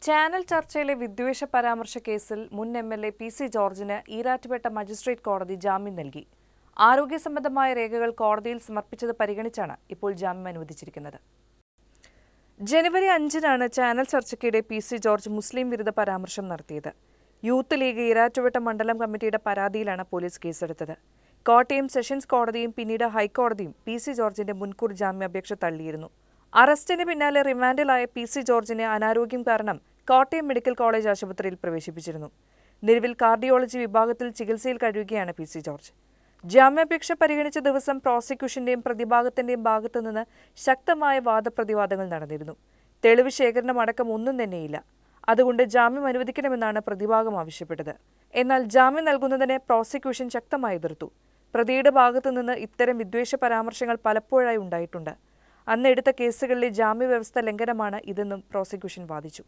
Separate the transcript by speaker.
Speaker 1: Channel ചർച്ചയിലെ വിദ്വേഷ പരാമർശ കേസിൽ മുൻ എം.എൽ.എ. പി.സി. ജോർജിന് ഈരാറ്റുപേട്ട മജിസ്ട്രേറ്റ് കോടതി ജാമ്യം നൽകി. ആരോഗ്യ സംബന്ധമായ രേഖകൾ കോടതിയിൽ സമർപ്പിച്ചത് പരിഗണിച്ചാണ് ഇപ്പോൾ ജാമ്യം അനുവദിച്ചിരിക്കുന്നത്. ജനുവരി 5-നാണ് ചാനൽ ചർച്ചയ്ക്കിടെ പി.സി. ജോർജ് മുസ്ലിം വിരുദ്ധ പരാമർശം നടത്തിയത്. യൂത്ത് ലീഗ് ഈരാറ്റുപേട്ട മണ്ഡലം കമ്മിറ്റിയുടെ പരാതിയിലാണ് പോലീസ് കേസെടുത്തത്. കോട്ടയം സെഷൻസ് കോടതിയും പിന്നീട് ഹൈക്കോടതിയും പി.സി. ജോർജിന്റെ മുൻകൂർ ജാമ്യാപേക്ഷ തള്ളിയിരുന്നു. അറസ്റ്റിന് പിന്നാലെ റിമാൻഡിലായ പി.സി. ജോർജിനെ അനാരോഗ്യം കാരണം കോട്ടയം മെഡിക്കൽ കോളേജ് ആശുപത്രിയിൽ പ്രവേശിപ്പിച്ചിരുന്നു. നിലവിൽ കാർഡിയോളജി വിഭാഗത്തിൽ ചികിത്സയിൽ കഴിയുകയാണ് പി.സി. ജോർജ്. ജാമ്യാപേക്ഷ പരിഗണിച്ച ദിവസം പ്രോസിക്യൂഷന്റെയും പ്രതിഭാഗത്തിന്റെയും ഭാഗത്തുനിന്ന് ശക്തമായ വാദപ്രതിവാദങ്ങൾ നടന്നിരുന്നു. തെളിവ് ശേഖരണം അടക്കം ഒന്നും തന്നെയില്ല. അതുകൊണ്ട് ജാമ്യം അനുവദിക്കണമെന്നാണ് പ്രതിഭാഗം ആവശ്യപ്പെട്ടത്. എന്നാൽ ജാമ്യം നൽകുന്നതിനെ പ്രോസിക്യൂഷൻ ശക്തമായി എതിർത്തു. പ്രതിയുടെ ഭാഗത്തുനിന്ന് ഇത്തരം വിദ്വേഷ പരാമർശങ്ങൾ പലപ്പോഴായി ഉണ്ടായിട്ടുണ്ട്. അന്ന് എടുത്ത കേസുകളിലെ ജാമ്യവ്യവസ്ഥ ലംഘനമാണ് ഇതെന്നും പ്രോസിക്യൂഷൻ വാദിച്ചു.